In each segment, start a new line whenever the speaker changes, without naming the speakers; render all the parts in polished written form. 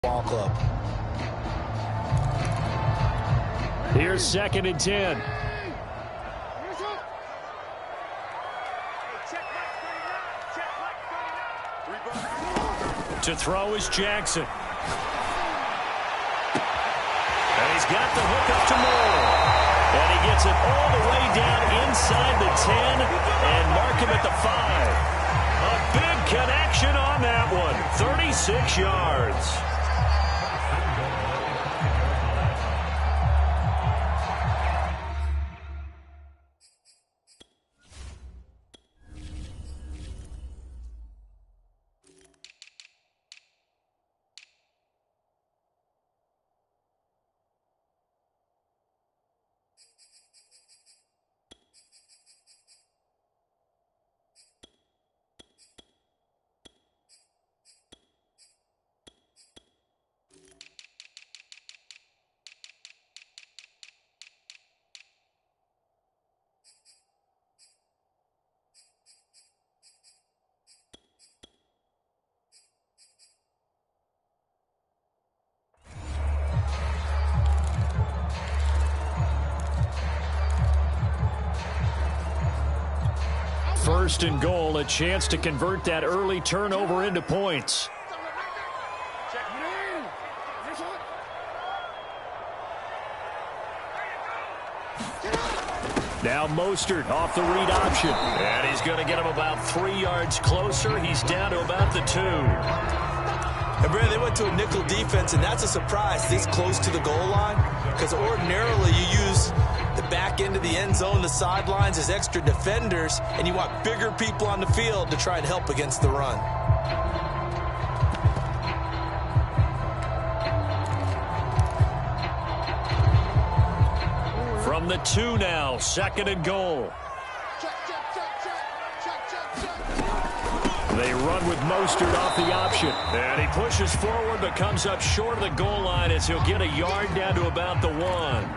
Ball club.
Here's 2nd and 10. To throw is Jackson. And he's got the hook up to Moore. And he gets it all the way down inside the 10 and mark him at the 5. A big connection on that one. 36 yards. First and goal, a chance to convert that early turnover into points. Now Mostert off the read option. And he's going to get him about 3 yards closer. He's down to about the 2.
And Brad, they went to a nickel defense, and that's a surprise this close to the goal line, because ordinarily you use the back end of the end zone, the sidelines as extra defenders, and you want bigger people on the field to try and help against the run.
From the 2 now, 2nd and goal. They run with Mostert off the option. And he pushes forward but comes up short of the goal line as he'll get a yard down to about the 1.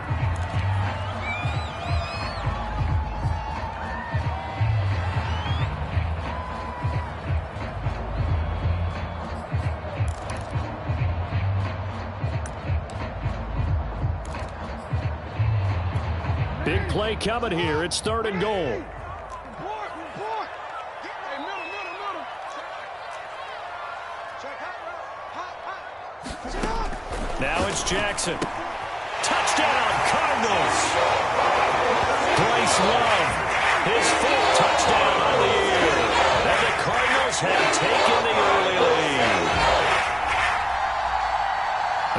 Big play coming here. It's 3rd and goal. Now it's Jackson. Touchdown, Cardinals. Bryce Love, his 5th touchdown on the year. And the Cardinals have taken the early lead.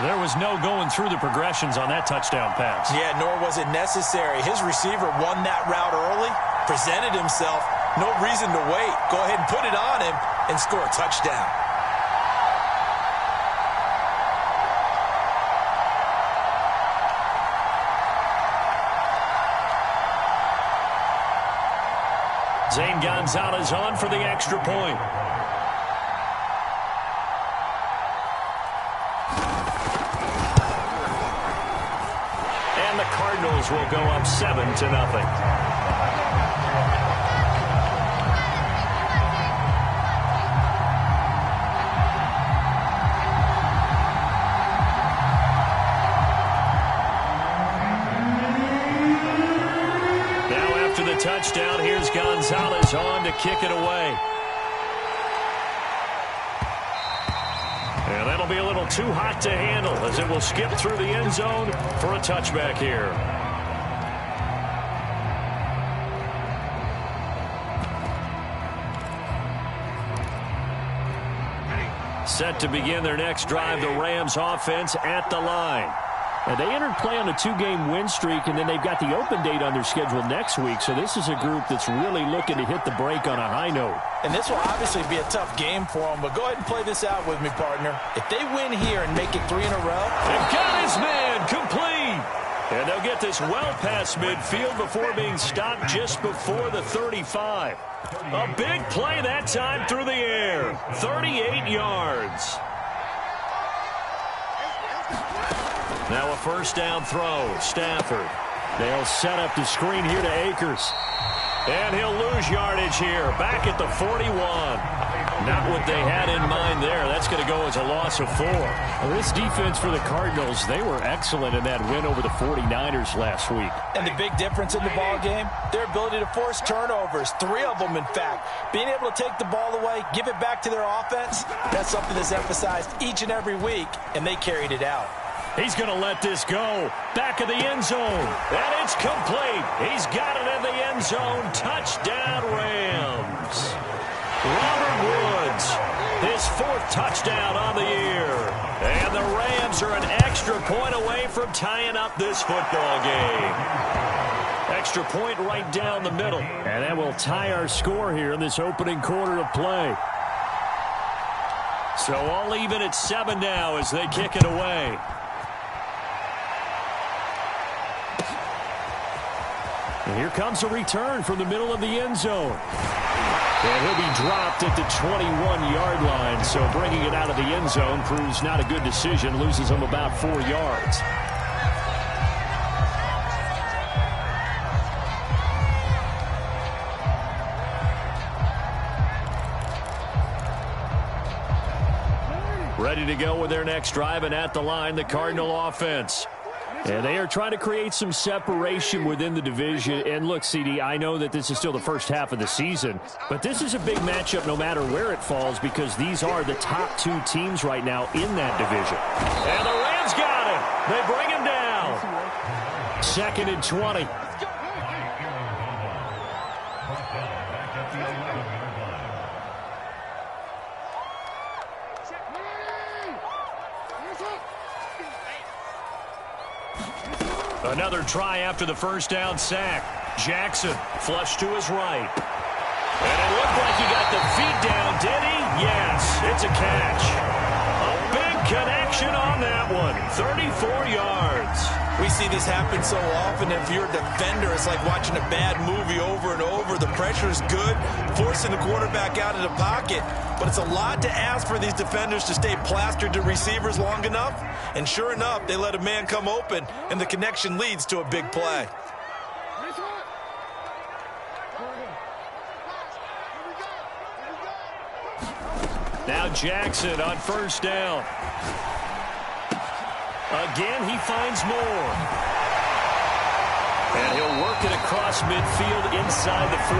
There was no going through the progressions on that touchdown pass.
Yeah, nor was it necessary. His receiver won that route early, presented himself, no reason to wait. Go ahead and put it on him and score a touchdown.
Zane Gonzalez on for the extra point. And the Cardinals will go up 7-0. Touchdown. Here's Gonzalez on to kick it away. And that'll be a little too hot to handle as it will skip through the end zone for a touchback here. Set to begin their next drive, the Rams offense at the line. And they entered play on a 2-game win streak, and then they've got the open date on their schedule next week. So this is a group that's really looking to hit the break on a high note.
And this will obviously be a tough game for them, but go ahead and play this out with me, partner. If they win here and make it 3 in a row.
They've got his man complete. And they'll get this well past midfield before being stopped just before the 35. A big play that time through the air. 38 yards. Now a first down throw. Stafford. They'll set up the screen here to Akers. And he'll lose yardage here. Back at the 41. Not what they had in mind there. That's going to go as a loss of 4.
Well, this defense for the Cardinals, they were excellent in that win over the 49ers last week.
And the big difference in the ball game, their ability to force turnovers, 3 of them, in fact. Being able to take the ball away, give it back to their offense, that's something that's emphasized each and every week, and they carried it out.
He's going to let this go. Back of the end zone. And it's complete. He's got it in the end zone. Touchdown, Rams. Robert Woods, his 4th touchdown on the year. And the Rams are an extra point away from tying up this football game. Extra point right down the middle.
And that will tie our score here in this opening quarter of play.
So all even at 7 now as they kick it away.
And here comes a return from the middle of the end zone. And he'll be dropped at the 21-yard line. So bringing it out of the end zone proves not a good decision. Loses him about 4 yards. Ready to go with their next drive, and at the line, the Cardinal offense. And they are trying to create some separation within the division. And look, CD, I know that this is still the first half of the season, but this is a big matchup no matter where it falls because these are the top 2 teams right now in that division.
And the Rams got him. They bring him down.
2nd and 20.
Another try after the first down sack. Jackson flushed to his right. And it looked like he got the feet down, did he? Yes, it's a catch. A big connection on that one. 34 yards.
We see this happen so often. If you're a defender, it's like watching a bad movie over and over. The pressure is good, forcing the quarterback out of the pocket. But it's a lot to ask for these defenders to stay plastered to receivers long enough. And sure enough, they let a man come open, and the connection leads to a big play.
Now Jackson on first down. Again, he finds more. And he'll work it across midfield inside the 45.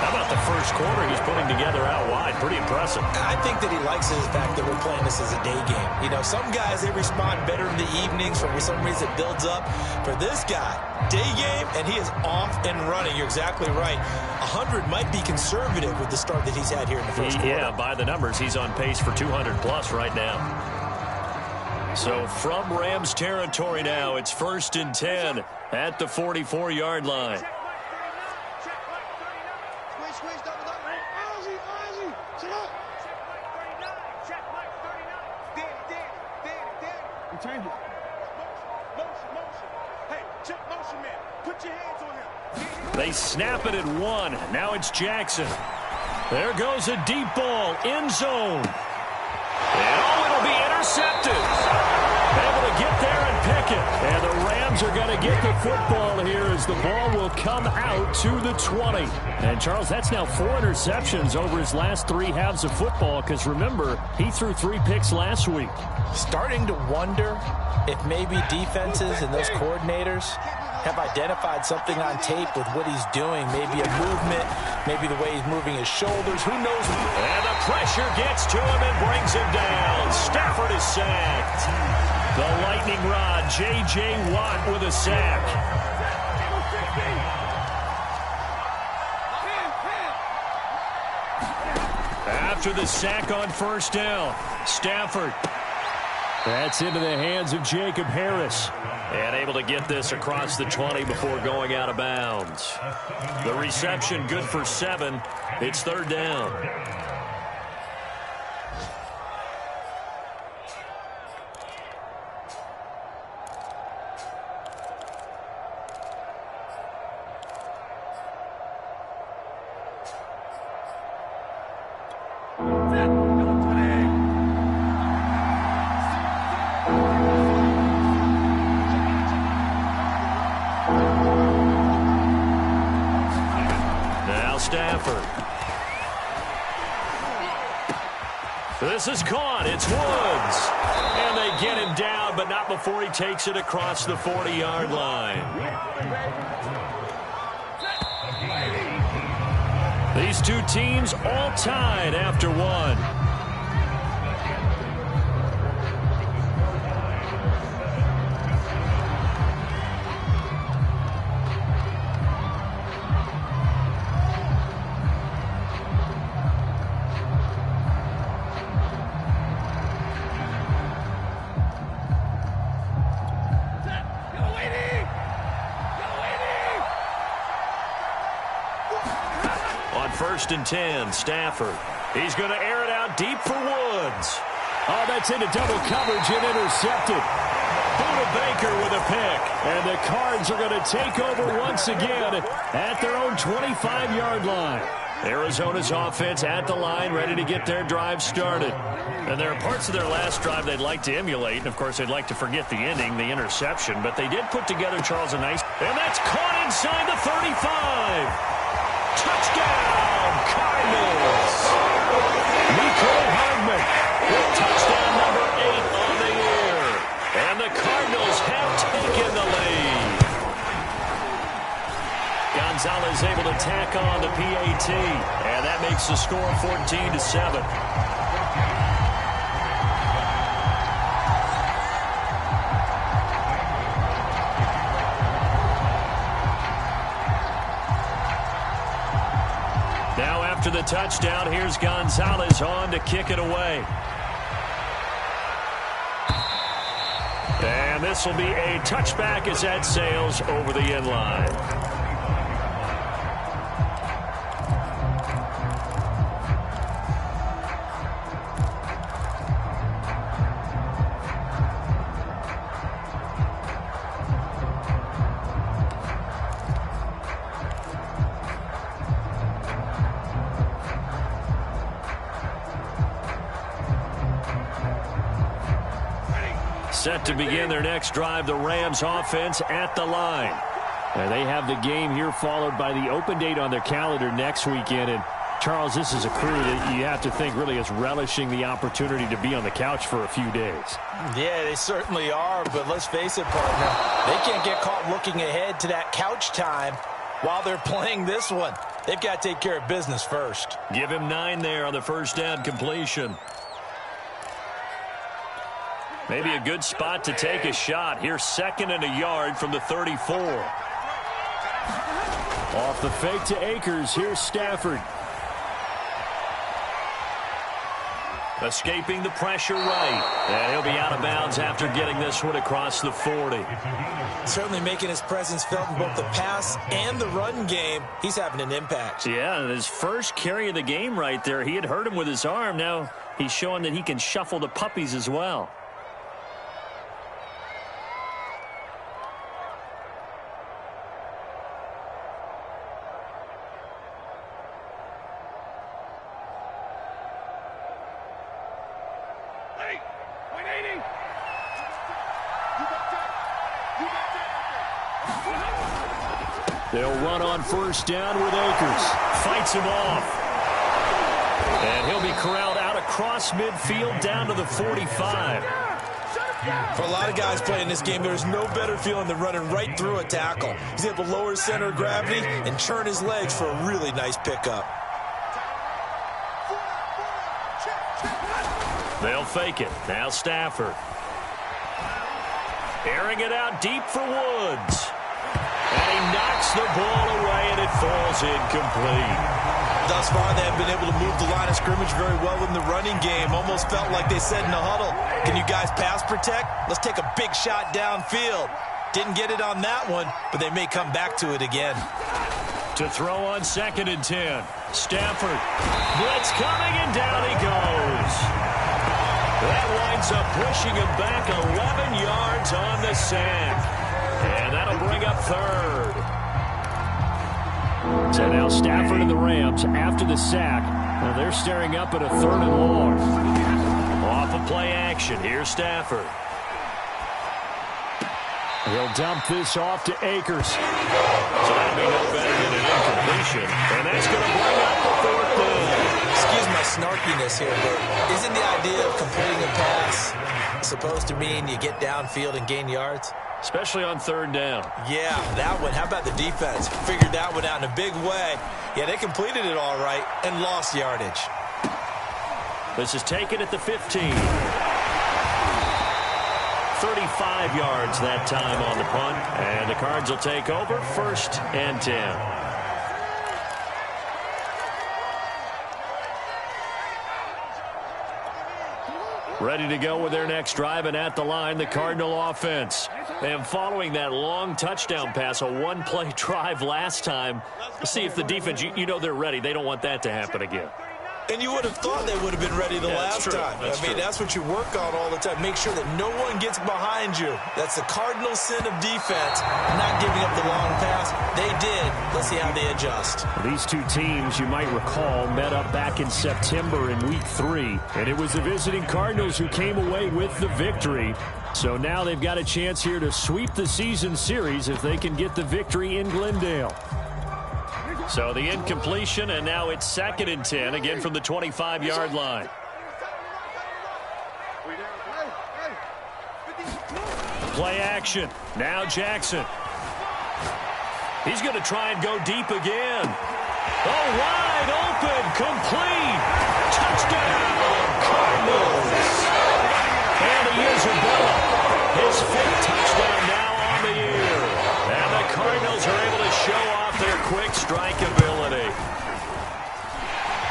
How about the first quarter he's putting together out wide? Pretty impressive.
I think that he likes the fact that we're playing this as a day game. You know, some guys, they respond better in the evenings. For some reason, it builds up. For this guy, day game, and he is off and running. You're exactly right. 100 might be conservative with the start that he's had here in the first quarter.
Yeah, by the numbers, he's on pace for 200-plus right now. So from Rams territory now, it's 1st and 10 at the 44-yard line. They snap it at 1. Now it's Jackson. There goes a deep ball, end zone. And it'll be intercepted. Able to get there and pick it. And the Rams are going to get the football here as the ball will come out to the 20.
And, Charles, that's now 4 interceptions over his last 3 halves of football because, remember, he threw 3 picks last week.
Starting to wonder if maybe defenses and those coordinators have identified something on tape with what he's doing. Maybe a movement, maybe the way he's moving his shoulders. Who knows?
And the pressure gets to him and brings him down. Stafford is sacked. The lightning rod, J.J. Watt with a sack. After the sack on first down, Stafford.
That's into the hands of Jacob Harris.
And able to get this across the 20 before going out of bounds. The reception good for 7. It's 3rd down.
This is caught. It's Woods. And they get him down, but not before he takes it across the 40-yard line. These two teams all tied after one. First and 10, Stafford. He's going to air it out deep for Woods. Oh, that's into double coverage and intercepted. Buda Baker with a pick. And the Cards are going to take over once again at their own 25-yard line. Arizona's offense at the line, ready to get their drive started. And there are parts of their last drive they'd like to emulate. And, of course, they'd like to forget the ending, the interception. But they did put together, Charles, a nice... And that's caught inside the 35. Touchdown, Cardinals! Mecole Hardman with touchdown number 8 on the year. And the Cardinals have taken the lead. Gonzalez able to tack on the PAT. And that makes the score 14-7. After the touchdown, here's Gonzalez on to kick it away. And this will be a touchback as that sails over the end line. Set to begin their next drive, the Rams offense at the line. And they have the game here followed by the open date on their calendar next weekend. And, Charles, this is a crew that you have to think really is relishing the opportunity to be on the couch for a few days.
Yeah, they certainly are, but let's face it, partner, they can't get caught looking ahead to that couch time while they're playing this one. They've got to take care of business first.
Give him 9 there on the first down completion. Maybe a good spot to take a shot. Here's 2nd and a yard from the 34. Off the fake to Akers. Here's Stafford. Escaping the pressure right. And he'll be out of bounds after getting this one across the 40.
Certainly making his presence felt in both the pass and the run game. He's having an impact.
Yeah, and his first carry of the game right there, he had hurt him with his arm. Now he's showing that he can shuffle the puppies as well. They'll run on first down with Akers. Fights him off. And he'll be corralled out across midfield down to the 45.
For a lot of guys playing this game, there's no better feeling than running right through a tackle. He's able to lower his center of gravity and churn his legs for a really nice pickup.
They'll fake it. Now Stafford. Airing it out deep for Woods. And he knocks the ball away, and it falls incomplete.
Thus far, they have been able to move the line of scrimmage very well in the running game. Almost felt like they said in the huddle, can you guys pass protect? Let's take a big shot downfield. Didn't get it on that one, but they may come back to it again.
To throw on 2nd and 10. Stafford. Blitz coming, and down he goes. That winds up pushing him back 11 yards on the sack. And that'll bring up 3rd. So now Stafford and the Rams after the sack. Now they're staring up at a 3rd and long. Off of play action. Here's Stafford. He'll dump this off to Akers. So that'll be no better than an incompletion. And that's going to bring up the 4th down.
Excuse my my snarkiness here, but isn't the idea of completing a pass supposed to mean you get downfield and gain yards?
Especially on third down.
Yeah, that one. How about the defense? Figured that one out in a big way. Yeah, they completed it all right and lost yardage.
This is taken at the 15. 35 yards that time on the punt. And the Cards will take over 1st and 10. Ready to go with their next drive, and at the line, the Cardinal offense. And following that long touchdown pass, a one-play drive last time, let's see if the defense, you know they're ready. They don't want that to happen again.
And you would have thought they would have been ready the last time. That's what you work on all the time. Make sure that no one gets behind you. That's the cardinal sin of defense, not giving up the long pass. They did. Let's see how they adjust.
These two teams, you might recall, met up back in September in Week 3. And it was the visiting Cardinals who came away with the victory. So now they've got a chance here to sweep the season series if they can get the victory in Glendale. So the incompletion, and now it's 2nd and 10, again from the 25-yard line. Play action. Now Jackson. He's going to try and go deep again. Oh, wide open, complete. Touchdown, Cardinals. And Isabella, his 5th touchdown now on the year. And the Cardinals are able to show off their quick strike ability.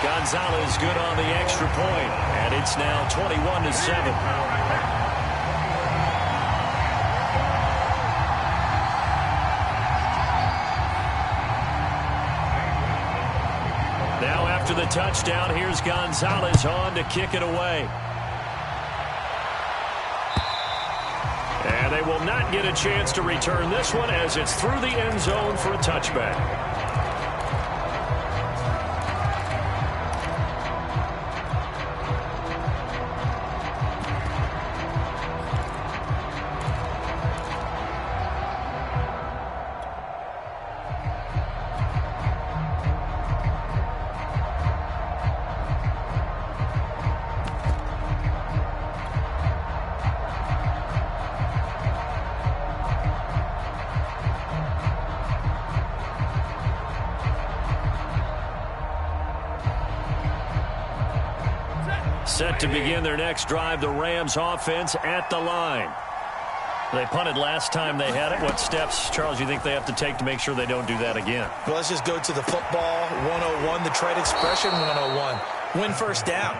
Gonzalez good on the extra point, and it's now 21-7. Now after the touchdown, here's Gonzalez on to kick it away. And they will not get a chance to return this one as it's through the end zone for a touchback. Set to begin their next drive, the Rams offense at the line. They punted last time they had it. What steps, Charles, you think they have to take to make sure they don't do that again?
Well, let's just go to the football 101, the trade expression 101. Win first down.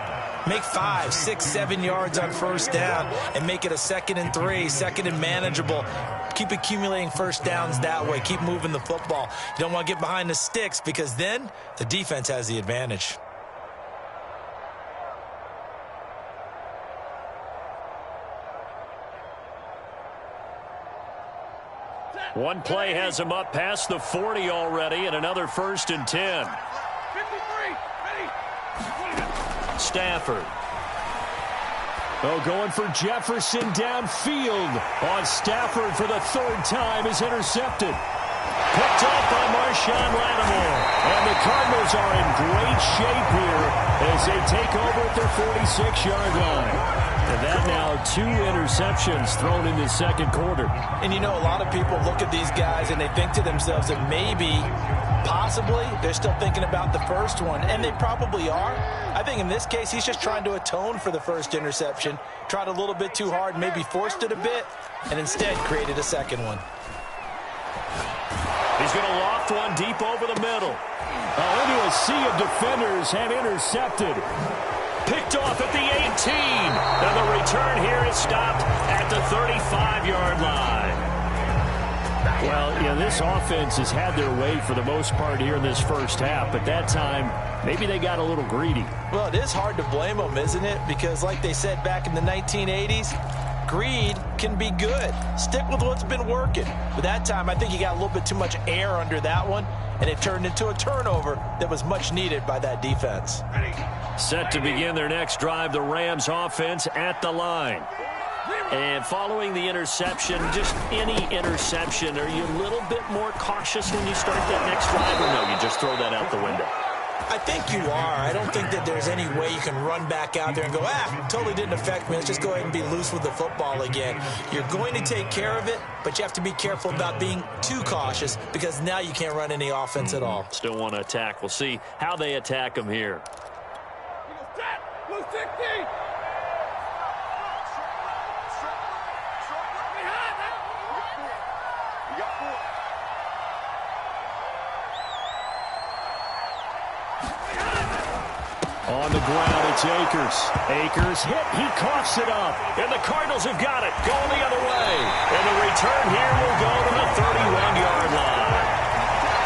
Make 5, 6, 7 yards on first down and make it a 2nd and 3, 2nd and manageable. Keep accumulating first downs that way. Keep moving the football. You don't want to get behind the sticks because then the defense has the advantage.
One play has him up past the 40 already, and another 1st and 10. Stafford. Oh, going for Jefferson downfield. On Stafford for the 3rd time is intercepted. Picked up by Marshawn Lattimore. And the Cardinals are in great shape here as they take over at their 46-yard line. And that now 2 interceptions thrown in the 2nd quarter.
And you know, a lot of people look at these guys and they think to themselves that maybe, possibly, they're still thinking about the first one. And they probably are. I think in this case, he's just trying to atone for the first interception. Tried a little bit too hard, maybe forced it a bit, and instead created a 2nd one.
He's going to loft one deep over the middle. Into a sea of defenders and intercepted. Picked off at the 18. And the return here is stopped at the 35-yard line. Well, yeah, this offense has had their way for the most part here in this first half, but that time, maybe they got a little greedy.
Well, it is hard to blame them, isn't it? Because like they said back in the 1980s, greed can be good. Stick with what's been working. But that time, I think he got a little bit too much air under that one, and it turned into a turnover that was much needed by that defense.
Set to begin their next drive, the Rams offense at the line. And following the interception, just any interception, are you a little bit more cautious when you start that next drive, or no, you just throw that out the window?
I think you are. I don't think that there's any way you can run back out there and go, totally didn't affect me. Let's just go ahead and be loose with the football again. You're going to take care of it, but you have to be careful about being too cautious because now you can't run any offense at all.
Still want to attack. We'll see how they attack him here. On the ground, it's Akers. Akers hit. He coughs it up. And the Cardinals have got it. Going the other way. And the return here will go to the 31-yard line.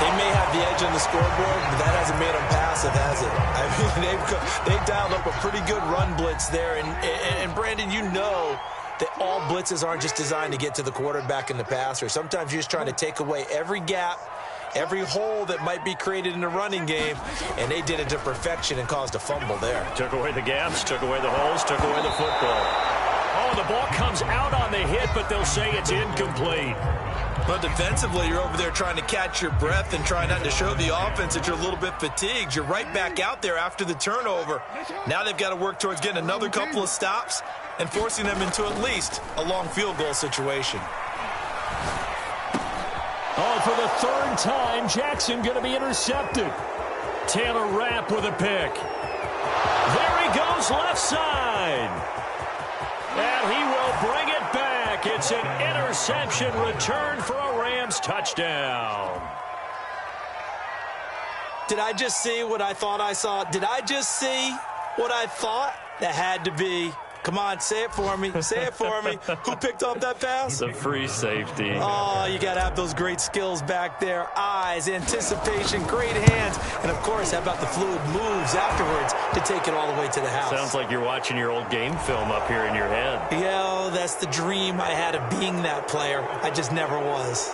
They may have the edge on the scoreboard, but that hasn't made them passive, has it? I mean, they've dialed up a pretty good run blitz there. And Brandon, you know that all blitzes aren't just designed to get to the quarterback and the passer. Sometimes you're just trying to take away every gap, every hole that might be created in the running game, and they did it to perfection and caused a fumble there.
Took away the gaps, took away the holes, took away the football. Oh, the ball comes out on the hit, but they'll say it's incomplete.
But defensively, you're over there trying to catch your breath and try not to show the offense that you're a little bit fatigued. You're right back out there after the turnover. Now they've got to work towards getting another couple of stops and forcing them into at least a long field goal situation.
Oh, for the third time, Jackson going to be intercepted. Taylor Rapp with a pick. There he goes, left side. And he will bring it back. It's an interception return for a Rams touchdown.
Did I just see what I thought I saw? Did I just see what I thought? That had to be. Come on, say it for me. Say it for me. Who picked up that pass?
The free safety.
Oh, you got to have those great skills back there. Eyes, anticipation, great hands. And, of course, how about the fluid moves afterwards to take it all the way to the house?
Sounds like you're watching your old game film up here in your head.
Yeah, that's the dream I had of being that player. I just never was.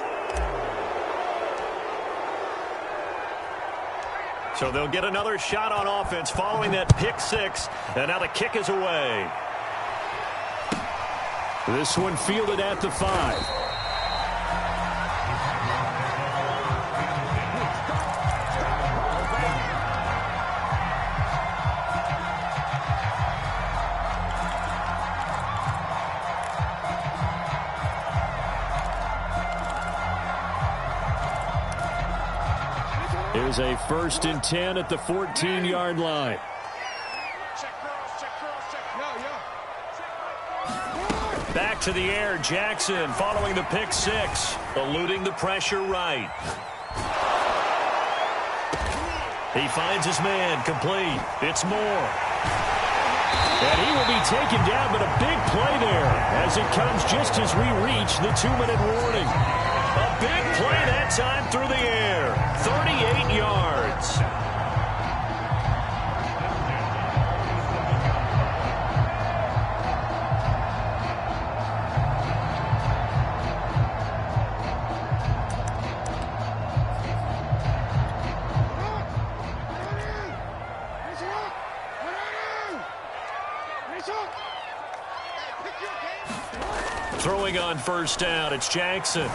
So they'll get another shot on offense following that pick six. And now the kick is away. This one fielded at the 5. Here's a 1st and 10 at the 14-yard line. Back to the air, Jackson following the pick six, eluding the pressure right. He finds his man, complete. It's Moore. And he will be taken down, but a big play there as it comes just as we reach the 2-minute warning. A big play that time through the air, 38 yards. Throwing on 1st down, it's Jackson.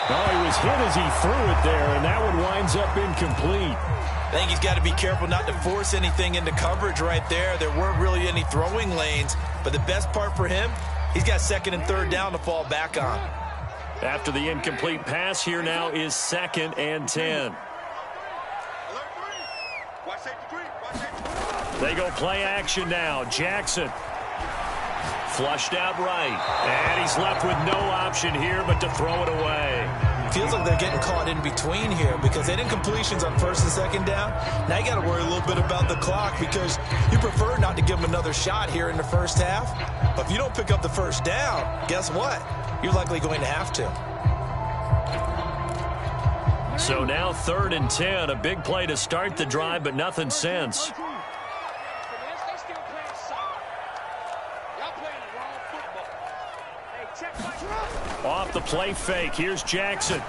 Oh, he was hit as he threw it there, and that one winds up incomplete.
I think he's got to be careful not to force anything into coverage right there. There weren't really any throwing lanes, but the best part for him, he's got 2nd and 3rd down to fall back on.
After the incomplete pass, here now is 2nd and 10. They go play action now. Jackson flushed out right. And he's left with no option here but to throw it away.
Feels like they're getting caught in between here because they did incompletions on 1st and 2nd down. Now you got to worry a little bit about the clock because you prefer not to give them another shot here in the 1st half. But if you don't pick up the 1st down, guess what? You're likely going to have to.
So now 3rd and 10. A big play to start the drive, but nothing since. Off the play fake. Here's Jackson.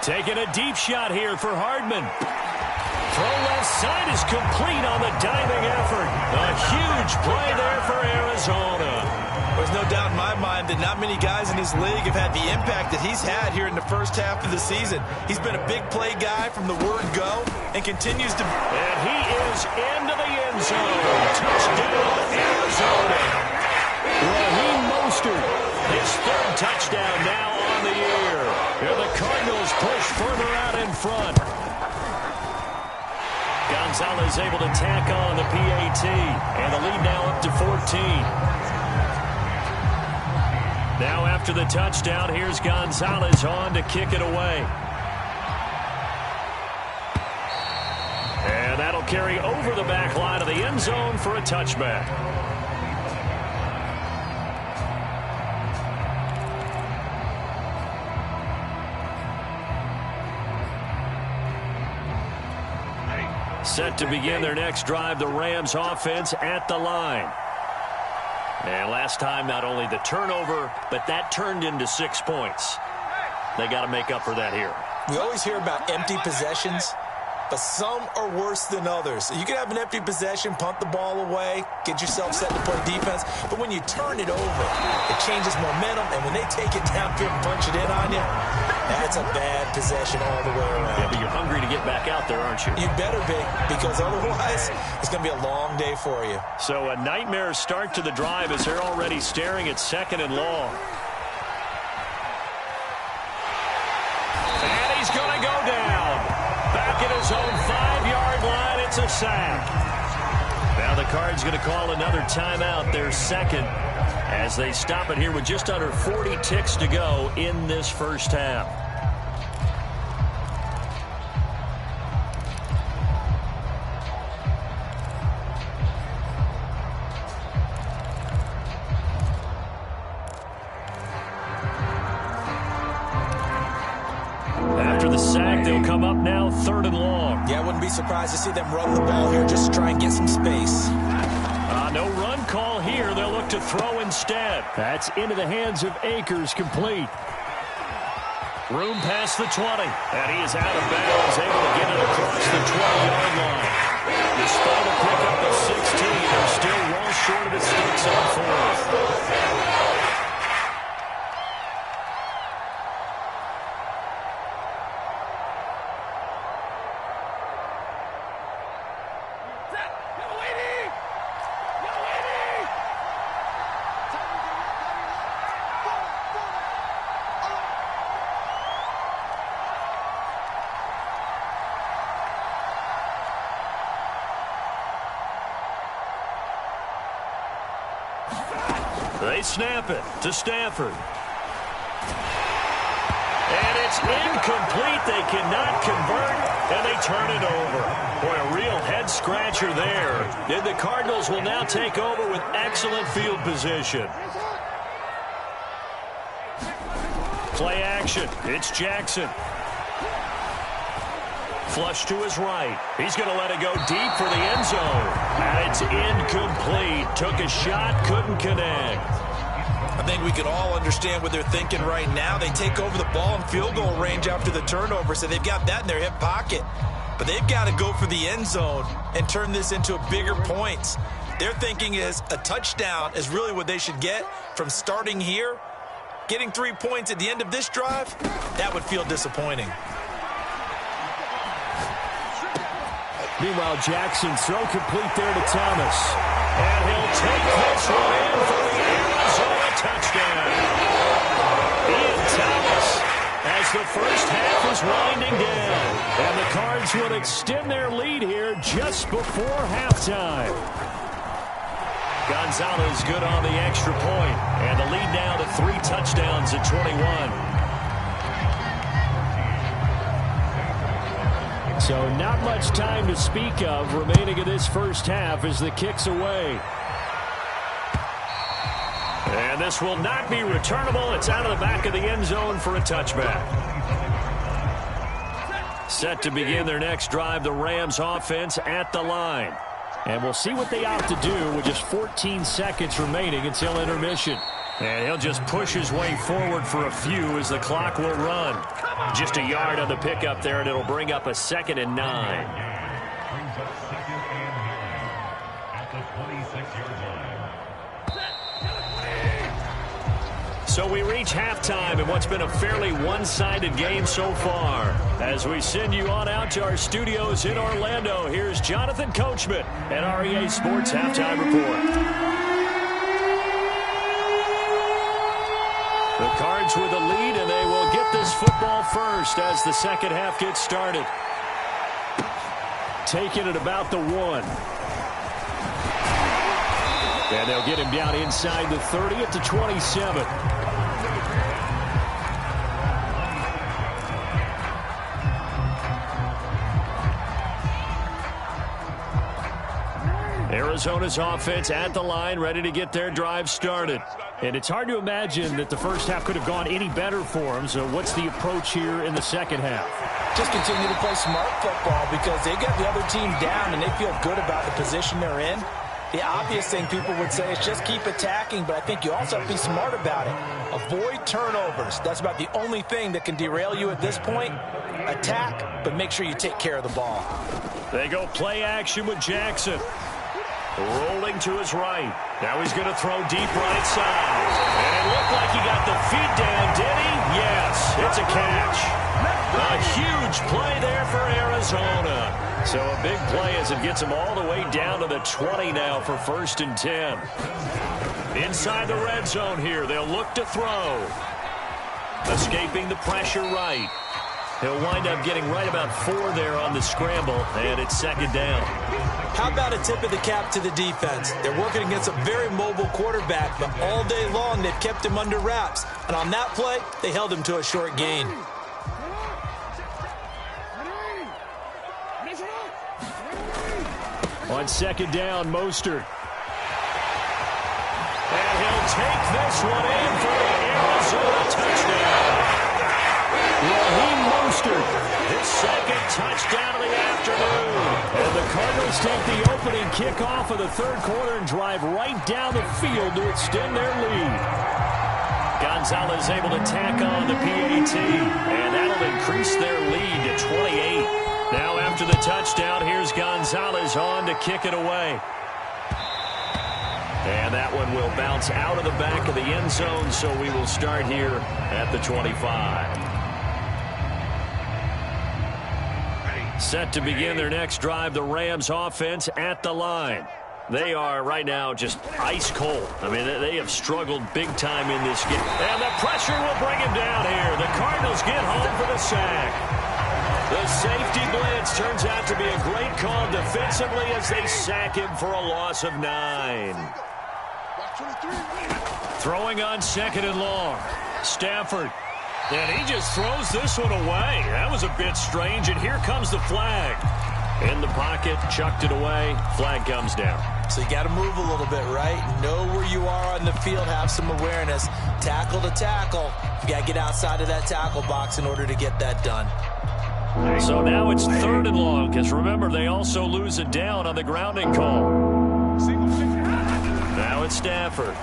Taking a deep shot here for Hardman. Throw left side is complete on the diving effort. A huge play there for Arizona.
There's no doubt in my mind that not many guys in this league have had the impact that he's had here in the first half of the season. He's been a big play guy from the word go and continues to...
And he is into the end zone. Touchdown, Arizona.
Raheem Mostert.
His third touchdown now on the year. And the Cardinals push further out in front. Gonzalez able to tack on the PAT. And the lead now up to 14. Now after the touchdown, here's Gonzalez on to kick it away. And that'll carry over the back line of the end zone for a touchback. Set to begin their next drive, the Rams offense at the line. And last time, not only the turnover, but that turned into 6 points. They got to make up for that here.
We always hear about empty possessions, but some are worse than others. You can have an empty possession, punt the ball away, get yourself set to play defense, but when you turn it over, it changes momentum, and when they take it downfield and punch it in on you, that's a bad possession all the way around.
Yeah, but you're hungry to get back out there, aren't you?
You better be, because otherwise it's going to be a long day for you.
So a nightmare start to the drive as they're already staring at 2nd and long. And he's going to go down. Back at his own 5-yard line, it's a sack. Now the Cards going to call another timeout, their second, as they stop it here with just under 40 ticks to go in this first half. After the sack, they'll come up now 3rd and long.
Yeah, I wouldn't be surprised to see them run the ball here just to try and get some space.
No run call here. They'll look to throw instead.
That's into the hands of Akers, complete.
Room past the 20. And he is out of bounds, able to get it across the 20-yard line. Despite a pickup of 16, they're still well short of the sticks on 4th. They snap it to Stafford. And it's incomplete. They cannot convert, and they turn it over. Boy, a real head-scratcher there. And the Cardinals will now take over with excellent field position. Play action. It's Jackson. Flush to his right. He's going to let it go deep for the end zone. And it's incomplete. Took a shot, couldn't connect.
I think we can all understand what they're thinking right now. They take over the ball in field goal range after the turnover, so they've got that in their hip pocket. But they've got to go for the end zone and turn this into a bigger points. Their thinking is a touchdown is really what they should get from starting here. Getting 3 points at the end of this drive, that would feel disappointing.
Meanwhile, Jackson throw complete there to Thomas.
And he'll take this one in for the Arizona touchdown. Ian Thomas as the first half is winding down.
And the Cards would extend their lead here just before halftime.
Gonzalez good on the extra point. And the lead now to 3 touchdowns at 21.
So not much time to speak of remaining in this first half as the kick's away.
And this will not be returnable. It's out of the back of the end zone for a touchback. Set to begin their next drive, the Rams offense at the line.
And we'll see what they opt to do with just 14 seconds remaining until intermission.
And he'll just push his way forward for a few as the clock will run. Just a yard on the pickup there, and it'll bring up a 2nd and 9.
So we reach halftime in what's been a fairly one-sided game so far. As we send you on out to our studios in Orlando, here's Jonathan Coachman at REA Sports Halftime Report. The Cards with a lead, and they will get this football first as the second half gets started. Taking it about the 1. And they'll get him down inside the 30 at the 27. Arizona's offense at the line, ready to get their drive started. And it's hard to imagine that the first half could have gone any better for them. So what's the approach here in the second half?
Just continue to play smart football because they got the other team down and they feel good about the position they're in. The obvious thing people would say is just keep attacking, but I think you also have to be smart about it. Avoid turnovers. That's about the only thing that can derail you at this point. Attack, but make sure you take care of the ball.
They go play action with Jackson. Rolling to his right. Now he's going to throw deep right side. And it looked like he got the feet down, did he? Yes, it's a catch. A huge play there for Arizona. So a big play as it gets him all the way down to the 20 now for 1st and 10. Inside the red zone here, they'll look to throw. Escaping the pressure right. He'll wind up getting right about 4 there on the scramble, and it's 2nd down.
How about a tip of the cap to the defense? They're working against a very mobile quarterback, but all day long they've kept him under wraps. And on that play, they held him to a short gain.
On 2nd down, Mostert. And he'll take this one in for the Arizona touchdown. Raheem Mostert, his 2nd touchdown of the afternoon. And the Cardinals take the opening kickoff of the 3rd quarter and drive right down the field to extend their lead. Gonzalez able to tack on the PAT, and that'll increase their lead to 28. Now after the touchdown, here's Gonzalez on to kick it away. And that one will bounce out of the back of the end zone, so we will start here at the 25. Set to begin their next drive, the Rams offense at the line. They are right now just ice cold. I mean, they have struggled big time in this game. And the pressure will bring him down here. The Cardinals get home for the sack. The safety blitz turns out to be a great call defensively as they sack him for a loss of 9. Throwing on 2nd and long. Stafford. And he just throws this one away. That was a bit strange, and here comes the flag. In the pocket, chucked it away, flag comes down.
So you got to move a little bit, right? Know where you are on the field, have some awareness. Tackle to tackle. You got to get outside of that tackle box in order to get that done.
So now it's 3rd and long, because remember, they also lose it down on the grounding call. Now it's Stafford.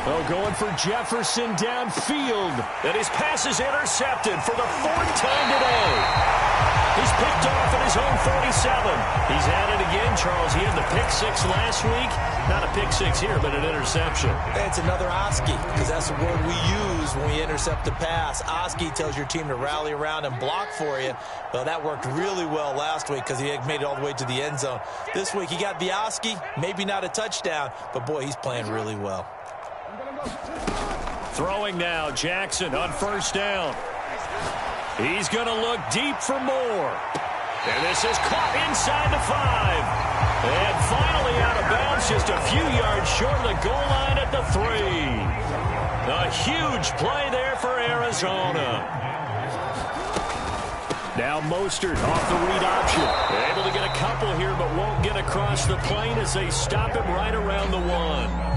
Oh, going for Jefferson downfield. And his pass is intercepted for the 4th time today. He's picked off at his own 47. He's at it again, Charles. He had the pick 6 last week. Not a pick 6 here, but an interception.
It's another Oski, because that's the word we use when we intercept a pass. Oski tells your team to rally around and block for you. Well, that worked really well last week because he made it all the way to the end zone. This week he got the Oski, maybe not a touchdown, but boy, he's playing really well.
Throwing now, Jackson on 1st down. He's going to look deep for more. And this is caught inside the 5. And finally out of bounds, just a few yards short of the goal line at the 3. A huge play there for Arizona. Now Mostert off the read option. They're able to get a couple here, but won't get across the plane as they stop him right around the 1.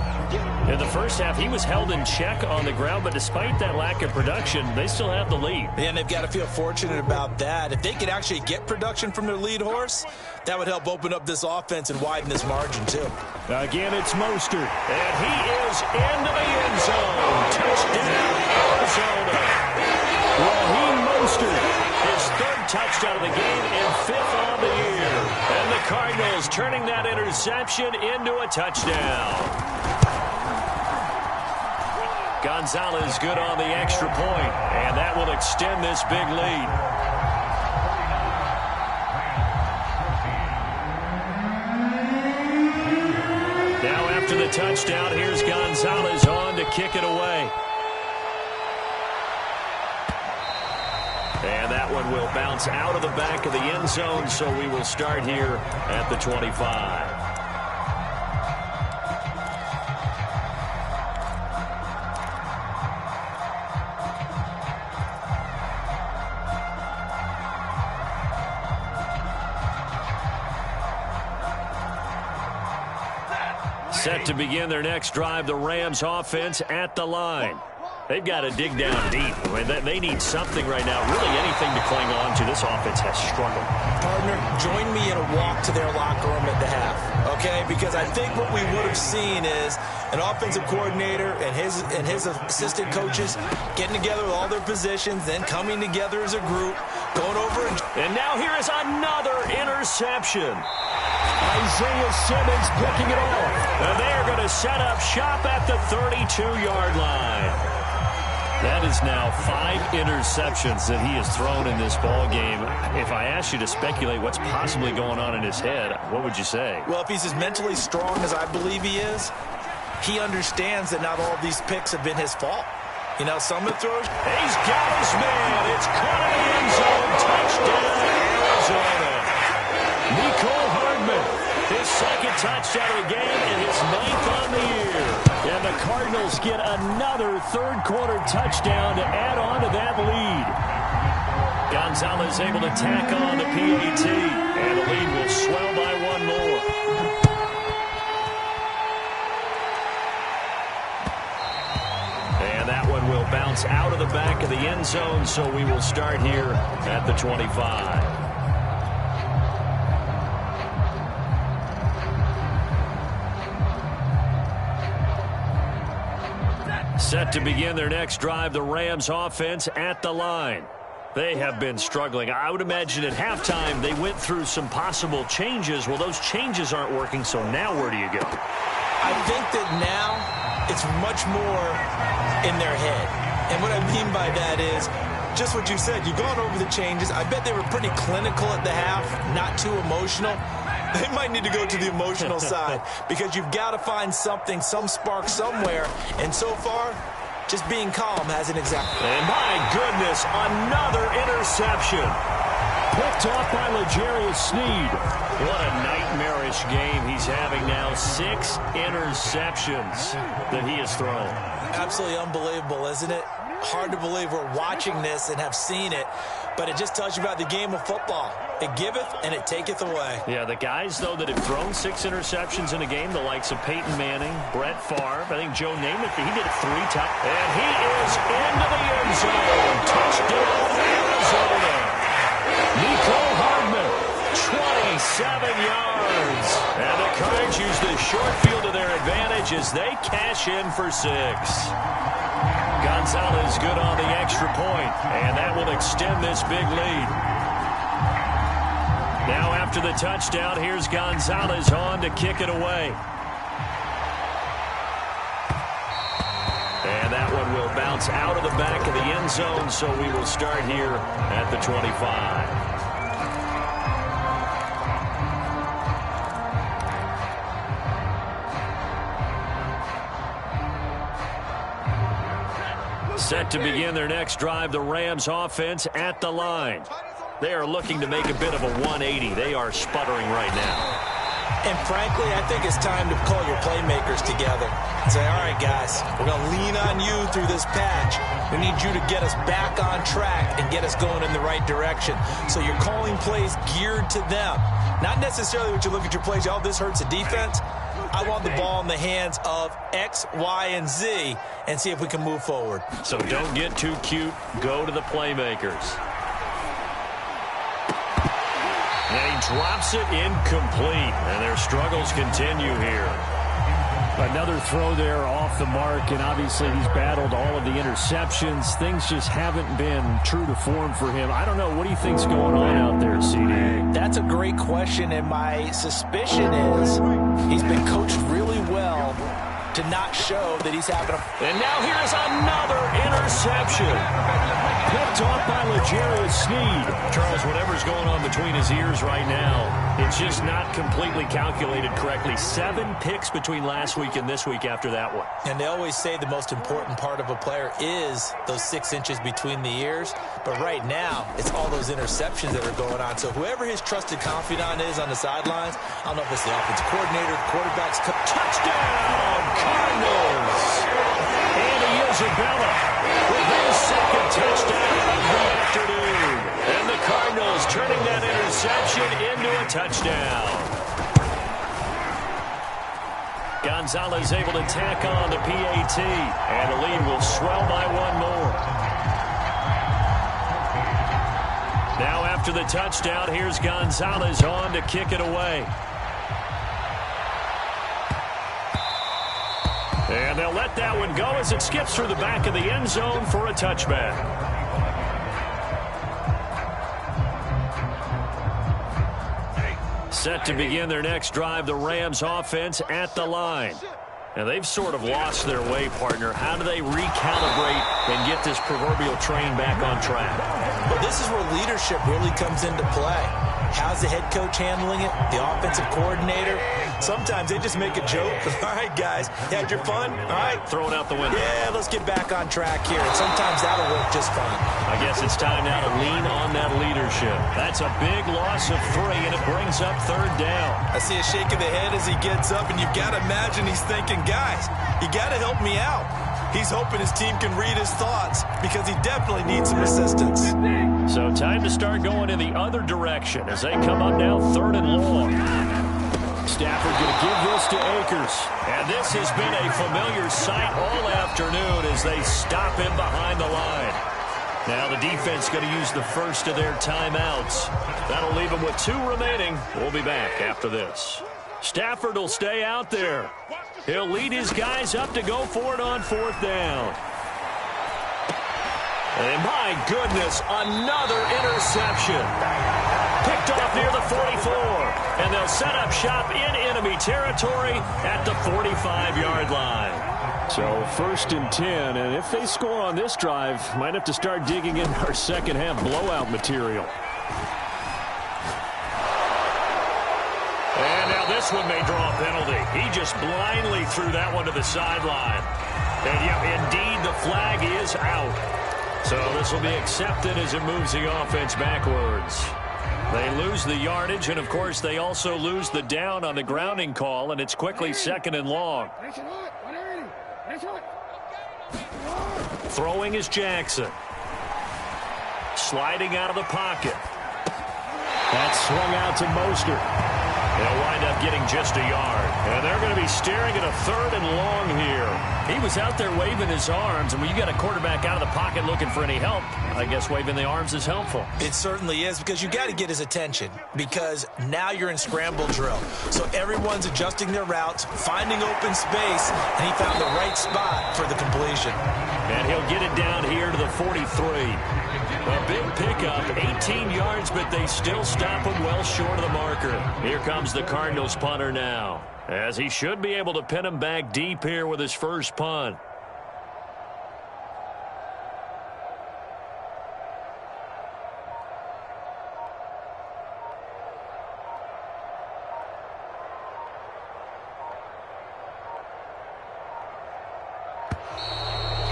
In the first half, he was held in check on the ground, but despite that lack of production, they still have the lead.
And they've got to feel fortunate about that. If they could actually get production from their lead horse, that would help open up this offense and widen this margin, too.
Again, it's Mostert. And he is into the end zone. Touchdown, Arizona. Raheem Mostert, his 3rd touchdown of the game and 5th on the year. And the Cardinals turning that interception into a touchdown. Gonzalez good on the extra point, and that will extend this big lead. Now after the touchdown, here's Gonzalez on to kick it away. And that one will bounce out of the back of the end zone, so we will start here at the 25. Set to begin their next drive, the Rams offense at the line. They've got to dig down deep. I mean, they need something right now, really anything to cling on to. This offense has struggled.
Partner, join me in a walk to their locker room at the half, okay? Because I think what we would have seen is an offensive coordinator and his assistant coaches getting together with all their positions, then coming together as a group, going over
and now here is another interception. Isaiah Simmons picking it off. And they are going to set up shop at the 32-yard line. That is now 5 interceptions that he has thrown in this ball game. If I asked you to speculate what's possibly going on in his head, what would you say?
Well, if he's as mentally strong as I believe he is, he understands that not all of these picks have been his fault. You know, some of the throws.
He's got his man. It's caught in the end zone. Touchdown, Arizona. Nicole Hardman, his second touchdown of the game and his 9th on the year.
And the Cardinals get another third-quarter touchdown to add on to that lead. Gonzalez able to tack on the PAT, and the lead will swell by 1 more. And that one will bounce out of the back of the end zone, so we will start here at the 25. Set to begin their next drive, the Rams offense at the line. They have been struggling. I would imagine at halftime they went through some possible changes. Well, those changes aren't working, so now where do you go?
I think that now it's much more in their head. And what I mean by that is just what you said. You've gone over the changes. I bet they were pretty clinical at the half, not too emotional. They might need to go to the emotional side because you've got to find something, some spark somewhere. And so far, just being calm hasn't exactly.
And my goodness, another interception. Picked off by L'Jarius Sneed. What a nightmarish game he's having now. 6 interceptions that he has thrown.
Absolutely unbelievable, isn't it? Hard to believe we're watching this and have seen it, but it just tells you about the game of football. It giveth and it taketh away.
Yeah, the guys, though, that have thrown 6 interceptions in a game, the likes of Peyton Manning, Brett Favre, I think Joe Namath, he did it 3 times. And he is into the end zone. Touchdown, Arizona. Nicole Hardman, 27 yards. And the Cards use the short field to their advantage as they cash in for 6. Gonzalez good on the extra point, and that will extend this big lead. Now after the touchdown, here's Gonzalez on to kick it away. And that one will bounce out of the back of the end zone, so we will start here at the 25. Set to begin their next drive, the Rams offense at the line. They are looking to make a bit of a 180. They are sputtering right now.
And frankly, I think it's time to call your playmakers together and say, all right, guys, we're going to lean on you through this patch. We need you to get us back on track and get us going in the right direction. So you're calling plays geared to them. Not necessarily what you look at your plays, oh, this hurts the defense. I want the ball in the hands of X, Y, and Z and see if we can move forward.
So don't get too cute. Go to the playmakers. And he drops it incomplete. And their struggles continue here. Another throw there off the mark, and obviously he's battled all of the interceptions. Things just haven't been true to form for him. I don't know. What do you think's going on out there, CD?
That's a great question, and my suspicion is he's been coached really well to not show that he's having a...
And now here's another interception. Picked off by L'Jarius Sneed. Charles, whatever's going on between his ears right now, it's just not completely calculated correctly. 7 picks between last week and this week after that one.
And they always say the most important part of a player is those 6 inches between the ears. But right now, it's all those interceptions that are going on. So whoever his trusted confidant is on the sidelines, I don't know if it's the offensive coordinator, the quarterback's...
Touchdown, Cardinals! Andy Isabella with his second touchdown of the afternoon. And the Cardinals turning that interception into a touchdown. Gonzalez able to tack on the PAT, and the lead will swell by 1 more. Now after the touchdown, here's Gonzalez on to kick it away. And they'll let that one go as it skips through the back of the end zone for a touchback. Set to begin their next drive, the Rams offense at the line. And they've sort of lost their way, partner. How do they recalibrate and get this proverbial train back on track?
Well, this is where leadership really comes into play. How's the head coach handling it? The offensive coordinator? Sometimes they just make a joke. All right, guys, you had your fun? All right.
Throw it out the window.
Yeah, let's get back on track here. And sometimes that'll work just fine.
I guess it's time now to lean on that leadership. That's a big loss of 3, and it brings up 3rd down.
I see a shake of the head as he gets up, and you've got to imagine he's thinking, guys, you got to help me out. He's hoping his team can read his thoughts because he definitely needs some assistance.
So time to start going in the other direction as they come up now 3rd and long. Stafford going to give this to Akers. And this has been a familiar sight all afternoon as they stop him behind the line. Now the defense going to use the first of their timeouts. That'll leave them with 2 remaining. We'll be back after this. Stafford will stay out there. He'll lead his guys up to go for it on 4th down. And my goodness, another interception. Picked off near the 44. And they'll set up shop in enemy territory at the 45-yard line. So 1st and 10, and if they score on this drive, might have to start digging in our second-half blowout material. And now this one may draw a penalty. He just blindly threw that one to the sideline. And yeah, indeed, the flag is out. So this will be accepted as it moves the offense backwards. They lose the yardage, and of course they also lose the down on the grounding call, and it's quickly 2nd and long. Throwing is Jackson. Sliding out of the pocket. That's swung out to Mostert. They'll wind up getting just a yard. And they're going to be staring at a 3rd and long here. He was out there waving his arms, and when you got a quarterback out of the pocket looking for any help, I guess waving the arms is helpful.
It certainly is, because you got to get his attention, because now you're in scramble drill. So everyone's adjusting their routes, finding open space, and he found the right spot for the completion.
And he'll get it down here to the 43. A big pickup, 18 yards, but they still stop him well short of the marker. Here comes the Cardinals punter now, as he should be able to pin him back deep here with his first punt.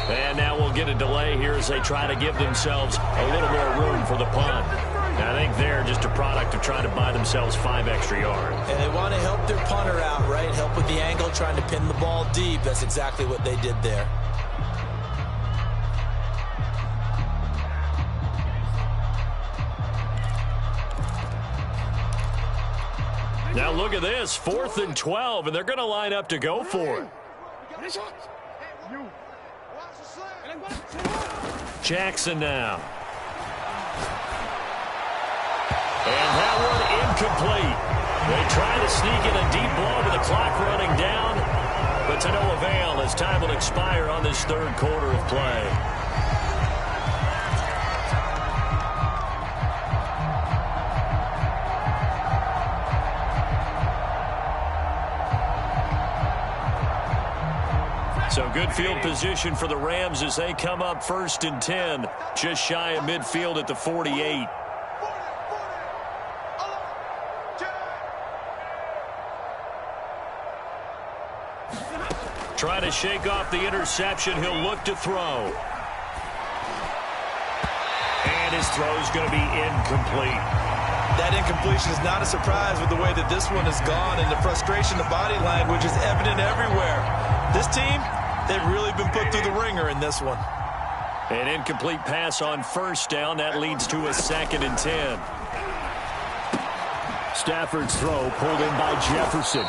And now we'll get a delay here as they try to give themselves a little more room for the punt. I think they're just a product of trying to buy themselves 5 extra yards.
And they want to help their punter out, right? Help with the angle, trying to pin the ball deep. That's exactly what they did there.
Now look at this, 4th and 12, and they're going to line up to go for it. Jackson now. And that one incomplete. They try to sneak in a deep ball with the clock running down, but to no avail as time will expire on this 3rd quarter of play.
good field position for the Rams as they come up 1st and 10, just shy of midfield at the 48. Trying to shake off the interception. He'll look to throw. And his throw is going to be incomplete.
That incompletion is not a surprise with the way that this one has gone, and the frustration, the body language is evident everywhere. This team, they've really been put through the ringer in this one.
An incomplete pass on 1st down. That leads to a 2nd and 10.
Stafford's throw pulled in by Jefferson.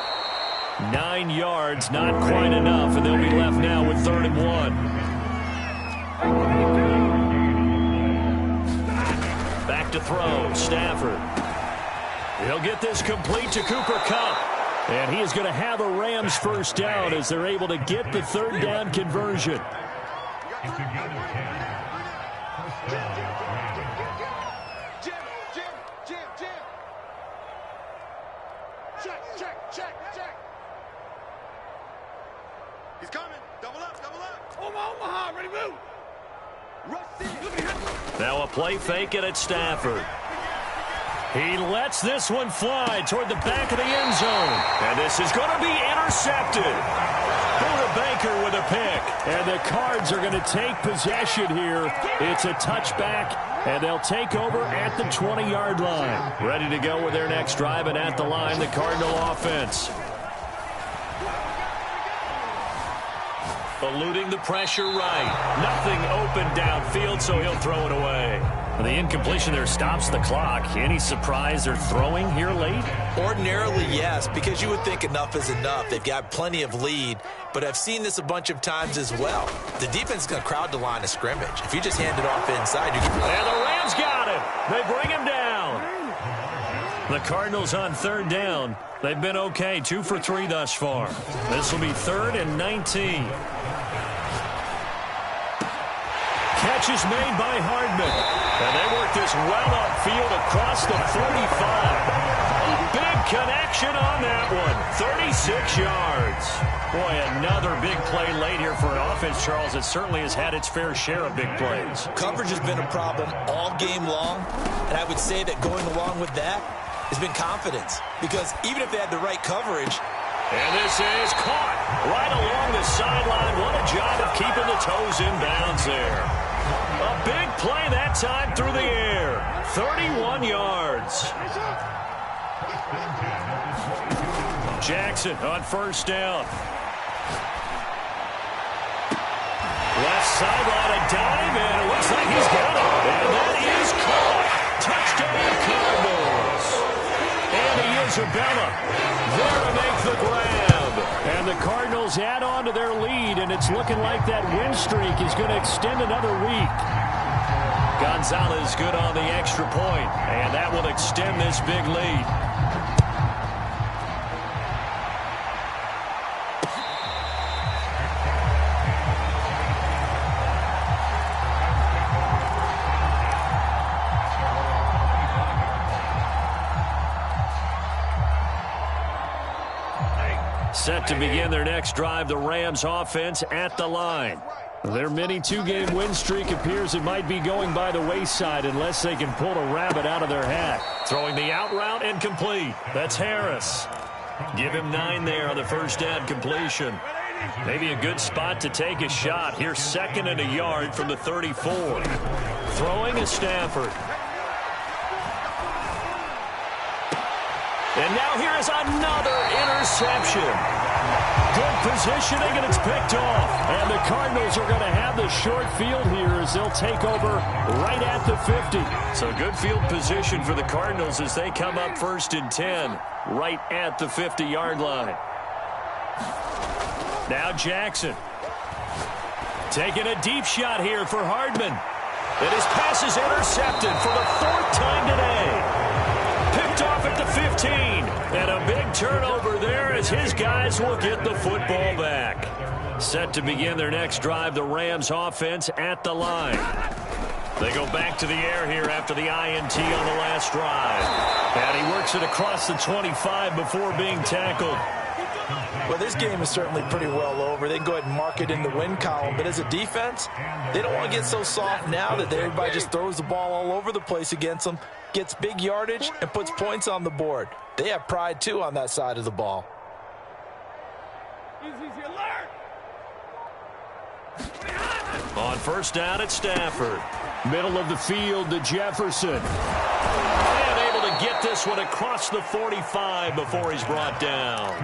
9 yards, not quite enough, and they'll be left now with 3rd and 1. Back to throw, Stafford. He'll get this complete to Cooper Kupp. And he is going to have a Rams 1st down as they're able to get the 3rd down conversion.
Check. He's coming. Double up. Omaha, ready, move.
Now a play fake it at Stafford. He lets this one fly toward the back of the end zone. And this is going to be intercepted. Buda Baker with a pick.
And the Cards are going to take possession here. It's a touchback, and they'll take over at the 20-yard line.
Ready to go with their next drive, and at the line, the Cardinal offense. Eluding the pressure right. Nothing open downfield, so he'll throw it away.
The incompletion there stops the clock. Any surprise they're throwing here late?
Ordinarily, yes, because you would think enough is enough. They've got plenty of lead, but I've seen this a bunch of times as well. The defense is going to crowd the line of scrimmage. If you just hand it off inside, you can...
And the Rams got him. They bring him down. The Cardinals on 3rd down. They've been okay, 2 for 3 thus far. This will be 3rd and 19. Catch is made by Hardman. And they work this well upfield across the 45. A big connection on that one. 36 yards. Boy, another big play late here for an offense, Charles, that certainly has had its fair share of big plays.
Coverage has been a problem all game long, and I would say that going along with that has been confidence. Because even if they had the right coverage...
And this is caught right along the sideline. What a job of keeping the toes in bounds there. A big play that time through the air. 31 yards. Jackson on 1st down. Left sideline, a dive, and it looks like he's got it. And that is caught. Touchdown Cardinals. And Isabella there to make the grab.
And the Cardinals add on to their lead, and it's looking like that win streak is going to extend another week.
Gonzalez good on the extra point, and that will extend this big lead. Set to begin their next drive, the Rams offense at the line.
Their mini 2-game win streak appears it might be going by the wayside unless they can pull a rabbit out of their hat.
Throwing the out route incomplete. That's Harris. Give him 9 there on the 1st down completion. Maybe a good spot to take a shot. Here's 2nd and a yard from the 34. Throwing is Stafford. And now here is another interception. Good positioning, and it's picked off.
And the Cardinals are going to have the short field here as they'll take over right at the 50.
So good field position for the Cardinals as they come up 1st and 10, right at the 50-yard line. Now Jackson. Taking a deep shot here for Hardman. And his pass is intercepted for the 4th time today. Picked off at the 15. And a big turnover there as his guys will get the football back. Set to begin their next drive, the Rams offense at the line. They go back to the air here after the INT on the last drive. And he works it across the 25 before being tackled.
Well, this game is certainly pretty well over. They can go ahead and mark it in the win column. But as a defense, they don't want to get so soft now that everybody just throws the ball all over the place against them, gets big yardage, and puts points on the board. They have pride, too, on that side of the ball.
On first down at Stafford.
Middle of the field to Jefferson.
And able to get this one across the 45 before he's brought down.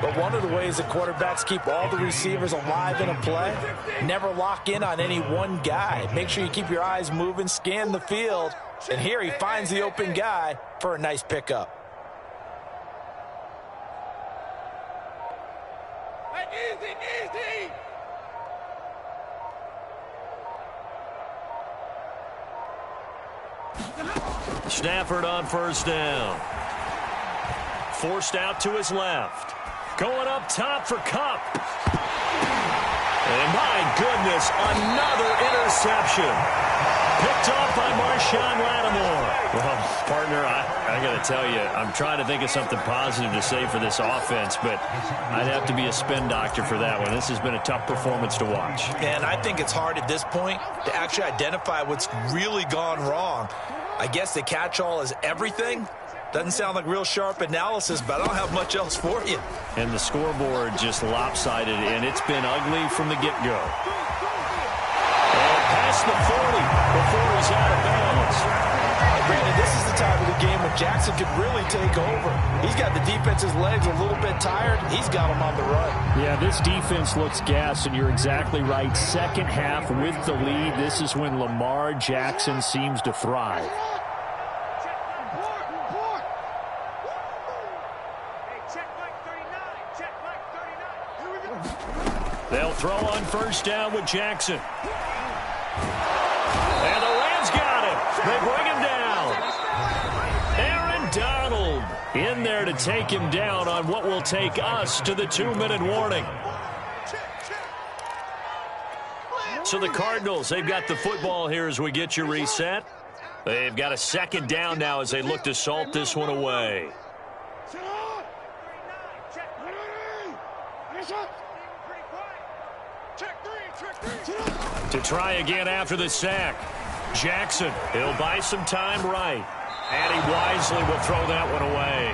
But one of the ways that quarterbacks keep all the receivers alive in a play, never lock in on any one guy. Make sure you keep your eyes moving, scan the field, and here he finds the open guy for a nice pickup.
Easy, easy.
Stafford on first down. Forced out to his left. Going up top for Kupp. And my goodness, another interception. Picked off by Marshawn Lattimore.
Well, partner, I got to tell you, I'm trying to think of something positive to say for this offense, but I'd have to be a spin doctor for that one. This has been a tough performance to watch.
And I think it's hard at this point to actually identify what's really gone wrong. I guess the catch-all is everything. Doesn't sound like real sharp analysis, but I don't have much else for you.
And the scoreboard just lopsided, and it's been ugly from the get-go.
And past the 40 before he's out of bounds.
Brandon, this is the time of the game when Jackson could really take over. He's got the defense's legs a little bit tired. He's got them on the run.
Yeah, this defense looks gassed, and you're exactly right. Second half with the lead, this is when Lamar Jackson seems to thrive.
They'll throw on first down with Jackson. And the Rams got him. They bring him down. Aaron Donald in there to take him down on what will take us to the 2-minute warning. So the Cardinals, they've got the football here as we get you reset. They've got a second down now as they look to salt this one away. To try again after the sack. Jackson, he'll buy some time right. And he wisely will throw that one away.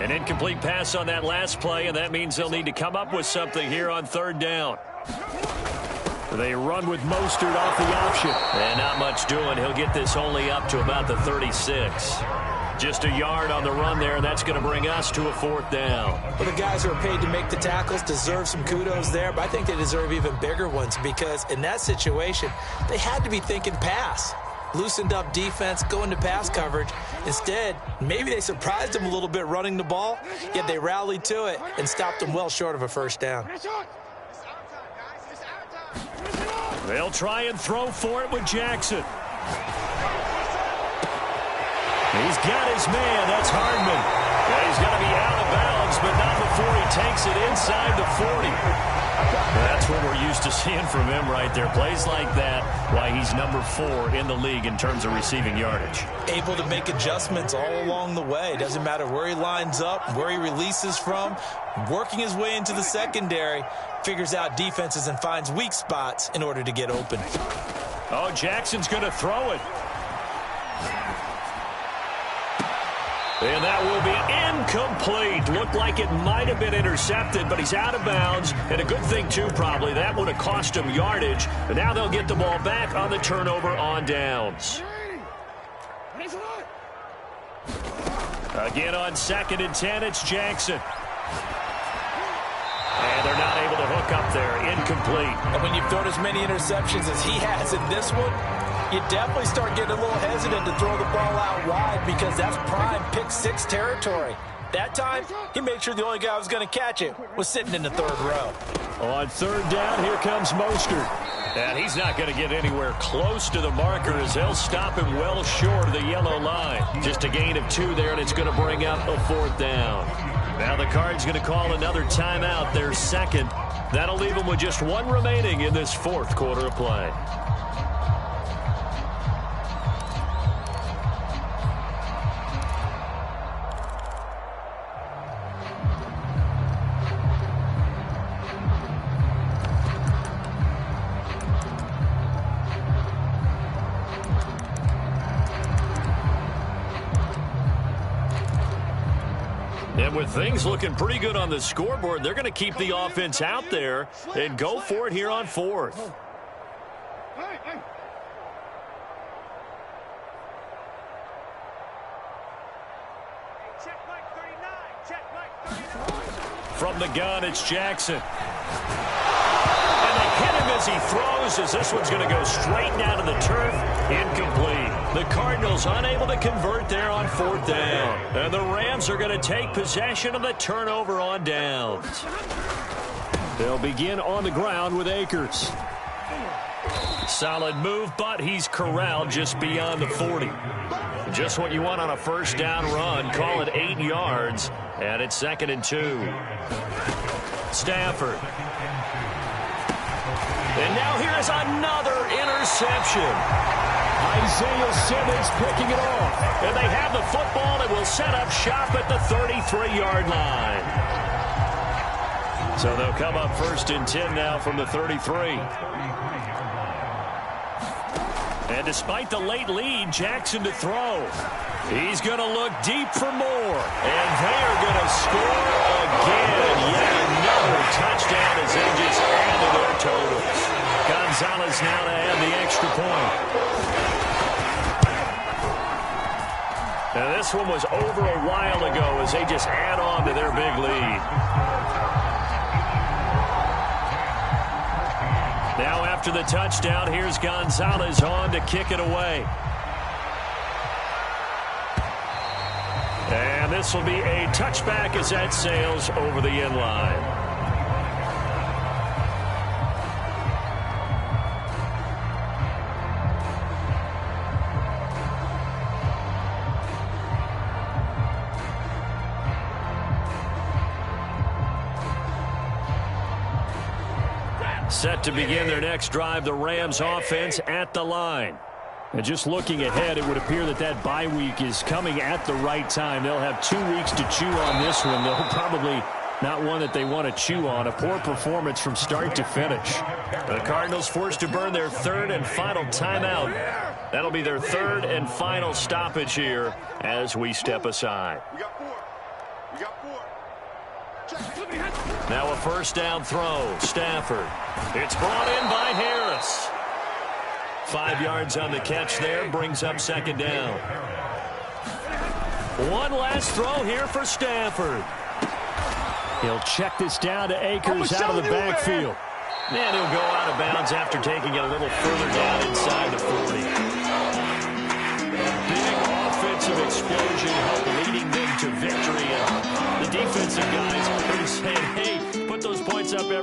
An incomplete pass on that last play, and that means they'll need to come up with something here on third down. They run with Mostert off the option. And not much doing. He'll get this only up to about the 36. Just a yard on the run there, and that's going to bring us to a fourth down.
Well, the guys who are paid to make the tackles deserve some kudos there, but I think they deserve even bigger ones because in that situation, they had to be thinking pass. Loosened up defense, going to pass coverage. Instead, maybe they surprised him a little bit running the ball, yet they rallied to it and stopped him well short of a first down.
They'll try and throw for it with Jackson. He's got his man. That's Hardman. And he's going to be out of bounds, but not before he takes it inside the 40. That's what we're used to seeing from him right there. Plays like that, why he's number 4 in the league in terms of receiving yardage.
Able to make adjustments all along the way. Doesn't matter where he lines up, where he releases from. Working his way into the secondary, figures out defenses and finds weak spots in order to get open.
Oh, Jackson's going to throw it. And that will be incomplete. Looked like it might have been intercepted, but he's out of bounds. And a good thing, too, probably. That would have cost him yardage. And now they'll get the ball back on the turnover on downs. Again on 2nd and 10, it's Jackson. And they're not able to hook up there. Incomplete.
And when you've thrown as many interceptions as he has in this one, you definitely start getting a little hesitant to throw the ball out wide because that's prime pick 6 territory. That time, he made sure the only guy who was going to catch it was sitting in the third row.
On third down, here comes Mostert. And he's not going to get anywhere close to the marker as they'll stop him well short of the yellow line. Just a gain of 2 there, and it's going to bring up a fourth down. Now the Cards going to call another timeout, their second.
That'll leave them with just one remaining in this fourth quarter of play. And with things looking pretty good on the scoreboard, they're going to keep the offense out there and go for it here on fourth. From the gun, it's Jackson. And they hit him as he throws, as this one's going to go straight down to the turf. Incomplete. The Cardinals unable to convert there on fourth down. And the Rams are going to take possession of the turnover on downs. They'll begin on the ground with Akers. Solid move, but he's corralled just beyond the 40. Just what you want on a first down run. Call it 8 yards. And it's 2nd and 2. Stafford. And now here's another interception. Isaiah Simmons picking it off. And they have the football and will set up shop at the 33-yard line. So they'll come up 1st and 10 now from the 33. And despite the late lead, Jackson to throw. He's going to look deep for more. And they are going to score again. Yet another touchdown as they just added their totals. Gonzalez now to add the extra point. Now this one was over a while ago as they just add on to their big lead. Now after the touchdown, here's Gonzalez on to kick it away. And this will be a touchback as that sails over the end line. Set to begin their next drive, the Rams offense at the line. And just looking ahead, it would appear that that bye week is coming at the right time. They'll have 2 weeks to chew on this one, though probably not one that they want to chew on. A poor performance from start to finish. The Cardinals forced to burn their 3rd and final timeout. That'll be their 3rd and final stoppage here as we step aside.
We got 4. We got 4.
Now a first down throw. Stafford. It's brought in by Harris. 5 yards on the catch there. Brings up 2nd down. One last throw here for Stafford. He'll check this down to Akers out of the backfield. And he'll go out of bounds after taking it a little further down inside the 40. Big offensive explosion helped leading them to victory. And the defensive guys are saying, hey, put those points up every